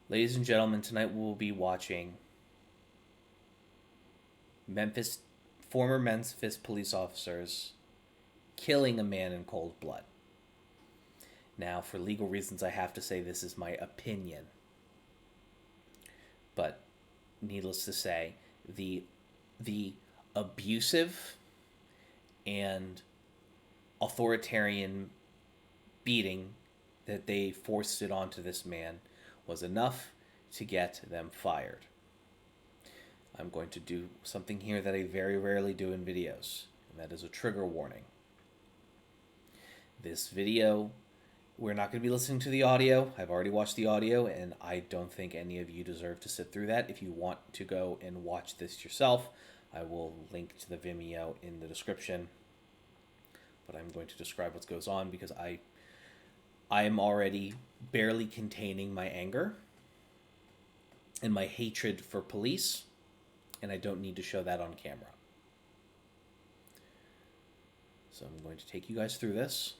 Ladies and gentlemen, tonight we'll be watching Memphis former Memphis police officers killing a man in cold blood. Now, for legal reasons, I have to say this is my opinion. But needless to say, the the abusive and authoritarian beating that they forced it onto this man was enough to get them fired. I'm going to do something here that I very rarely do in videos, and that is a trigger warning. This video, we're not going to be listening to the audio. I've already watched the audio, and I don't think any of you deserve to sit through that. If you want to go and watch this yourself, I will link to the Vimeo in the description. But I'm going to describe what goes on because I am already barely containing my anger and my hatred for police, and I don't need to show that on camera. So I'm going to take you guys through this.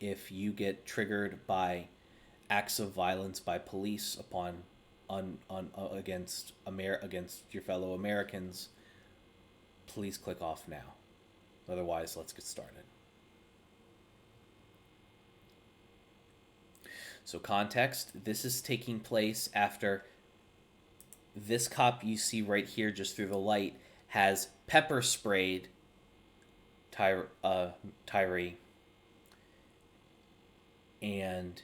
If you get triggered by acts of violence by police against your fellow Americans, please click off now. Otherwise, let's get started. So context, this is taking place after this cop you see right here just through the light has pepper sprayed Tyre, and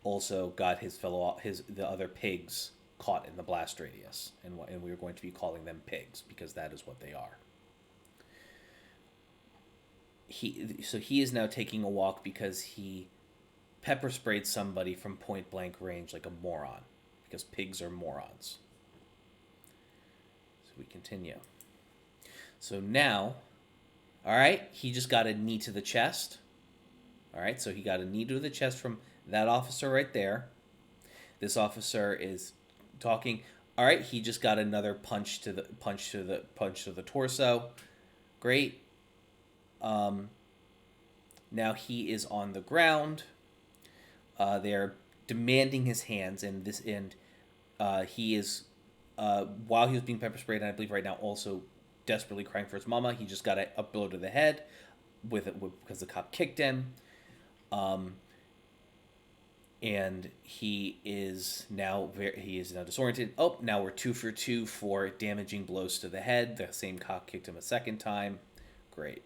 also got the other pigs caught in the blast radius, and we are going to be calling them pigs because that is what they are. He is now taking a walk because he pepper sprayed somebody from point blank range like a moron, because pigs are morons. So we continue. So now, all right, he just got a knee to the chest. All right, so he got a knee to the chest from that officer right there. This officer is talking. All right, he just got another punch to the torso. Great. Now he is on the ground. They're demanding his hands, and he is while he was being pepper sprayed, and I believe right now also desperately crying for his mama. He just got a blow to the head because the cop kicked him. And he is now disoriented. Oh, now we're 2 for 2 for damaging blows to the head. The same cop kicked him a second time. Great.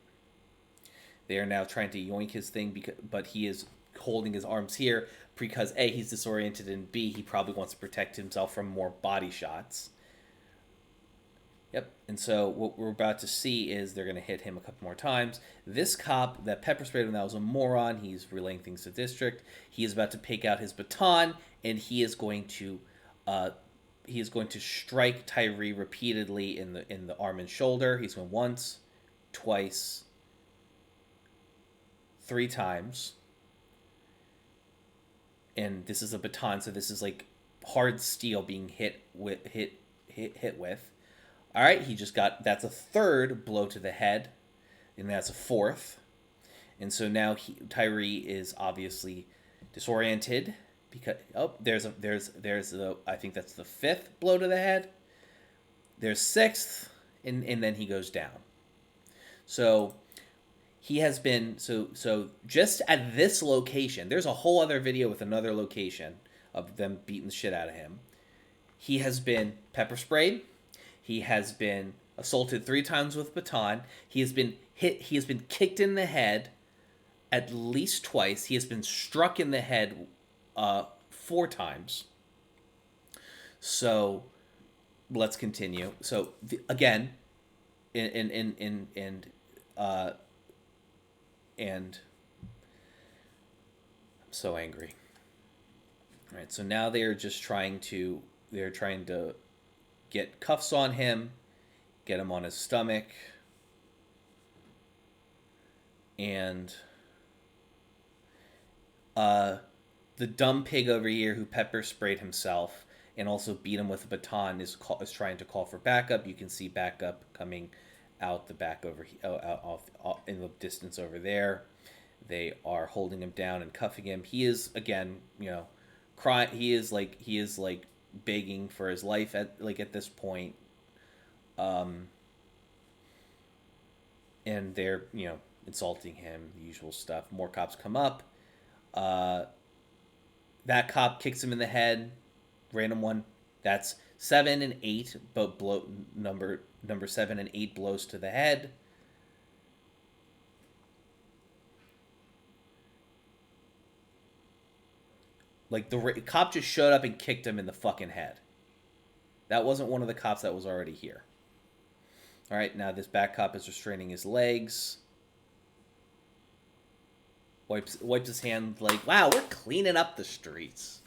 They are now trying to yoink his thing, but he is holding his arms here because A, he's disoriented, and B, he probably wants to protect himself from more body shots. Yep, and so what we're about to see is they're going to hit him a couple more times. This cop that pepper sprayed him, that was a moron. He's relaying things to district. He is about to take out his baton, and he is going to strike Tyre repeatedly in the arm and shoulder. He's going once, twice, 3 times. And this is a baton, so this is like hard steel being hit with. All right, that's a 3rd blow to the head, and that's a 4th. And so now Tyre is obviously disoriented because there's I think that's the 5th blow to the head. There's 6th, and then he goes down. So he has been so just at this location. There's a whole other video with another location of them beating the shit out of him. He has been pepper sprayed. He has been assaulted 3 times with baton. He has been hit. He has been kicked in the head at least twice. He has been struck in the head 4 times. So let's continue. So again, and I'm so angry. All right. So now they're trying to get cuffs on him, get him on his stomach, and the dumb pig over here who pepper sprayed himself and also beat him with a baton is trying to call for backup. You can see backup coming out the back over off in the distance over there. They are holding him down and cuffing him. He is, again, crying. He is like begging for his life at this point. And they're, insulting him, the usual stuff. More cops come up. That cop kicks him in the head. Random one. That's 7 and 8, but number 7 and 8 blows to the head. Like, the cop just showed up and kicked him in the fucking head. That wasn't one of the cops that was already here. All right, now this back cop is restraining his legs. Wipes his hand like, wow, we're cleaning up the streets.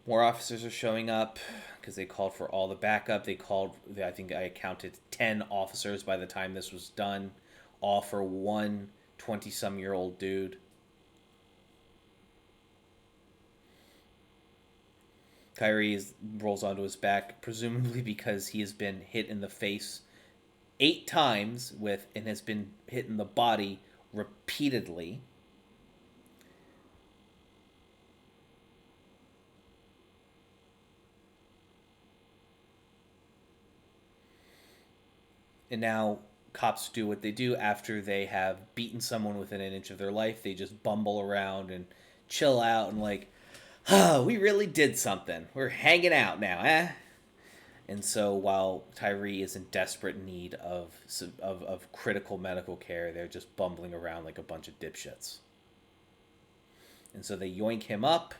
More officers are showing up because they called for all the backup. I think I counted 10 officers by the time this was done, all for one 20-some-year-old dude. Tyre rolls onto his back, presumably because he has been hit in the face 8 times and has been hit in the body repeatedly. And now cops do what they do after they have beaten someone within an inch of their life. They just bumble around and chill out and like, oh, we really did something. We're hanging out now, eh? And so while Tyre is in desperate need of critical medical care, they're just bumbling around like a bunch of dipshits. And so they yoink him up.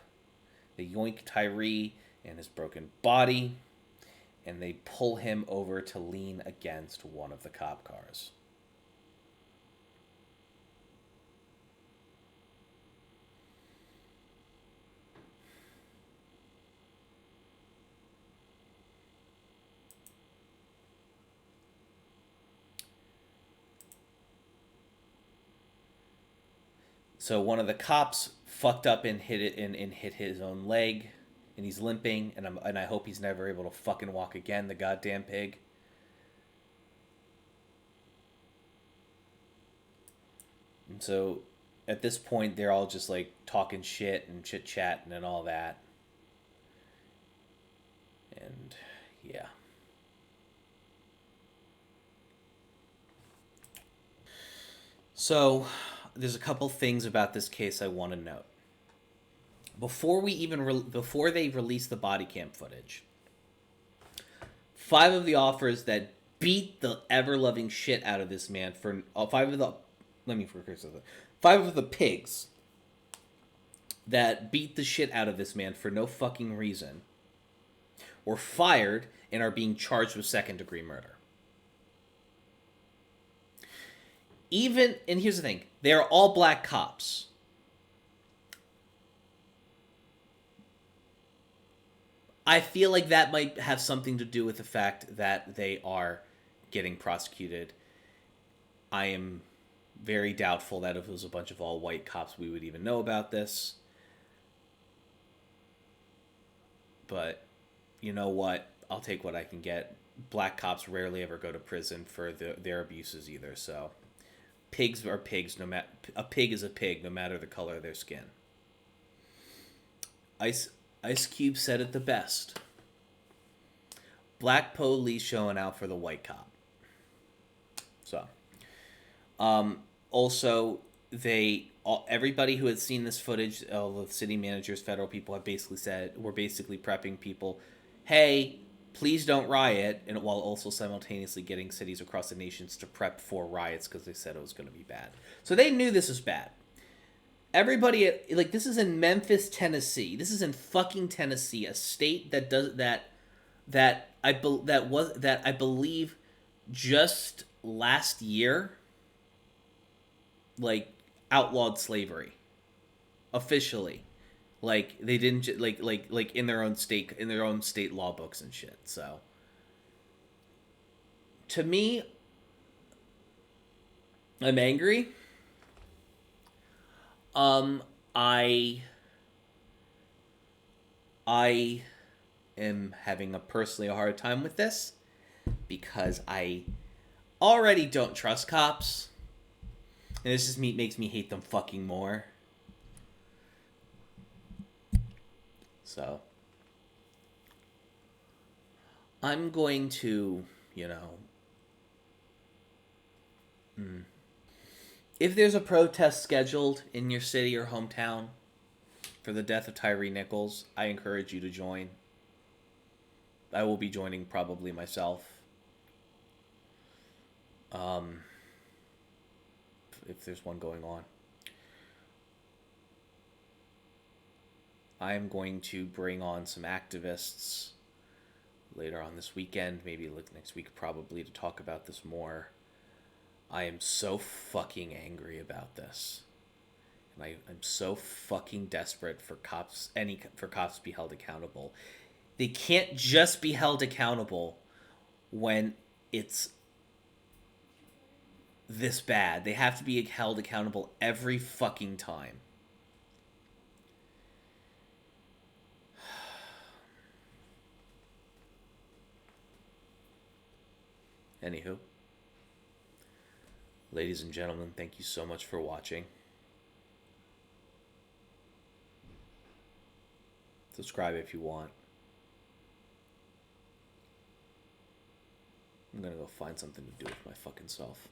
They yoink Tyre and his broken body. And they pull him over to lean against one of the cop cars. So one of the cops fucked up and hit his own leg, and he's limping, and I hope he's never able to fucking walk again, the goddamn pig. And so at this point they're all just like talking shit and chit-chatting and all that. And yeah. So there's a couple things about this case I want to note. Before they release the body cam footage, 5 of the offers that beat the ever-loving shit out of this man for 5 of the pigs that beat the shit out of this man for no fucking reason were fired and are being charged with second-degree murder. And here's the thing, they are all black cops. I feel like that might have something to do with the fact that they are getting prosecuted. I am very doubtful that if it was a bunch of all white cops, we would even know about this. But you know what? I'll take what I can get. Black cops rarely ever go to prison for their abuses either, so pigs are pigs. A pig is a pig, no matter the color of their skin. Ice Cube said it the best. Black police showing out for the white cop. So, also, everybody who had seen this footage, all the city managers, federal people, have basically said, we're basically prepping people, hey, please don't riot, and while also simultaneously getting cities across the nations to prep for riots because they said it was going to be bad. So they knew this was bad. Everybody, like, this is in Memphis, Tennessee. This is in fucking Tennessee, a state that does that I believe just last year, like, outlawed slavery officially. Like, they didn't like in their own state law books and shit. So to me, I'm angry. I am having personally a hard time with this because I already don't trust cops. And this just makes me hate them fucking more. So, I'm going to, if there's a protest scheduled in your city or hometown for the death of Tyre Nichols, I encourage you to join. I will be joining probably myself. If there's one going on. I'm going to bring on some activists later on this weekend, maybe next week probably, to talk about this more. I am so fucking angry about this. And I'm so fucking desperate for cops to be held accountable. They can't just be held accountable when it's this bad. They have to be held accountable every fucking time. Anywho, ladies and gentlemen, thank you so much for watching. Subscribe if you want. I'm gonna go find something to do with my fucking self.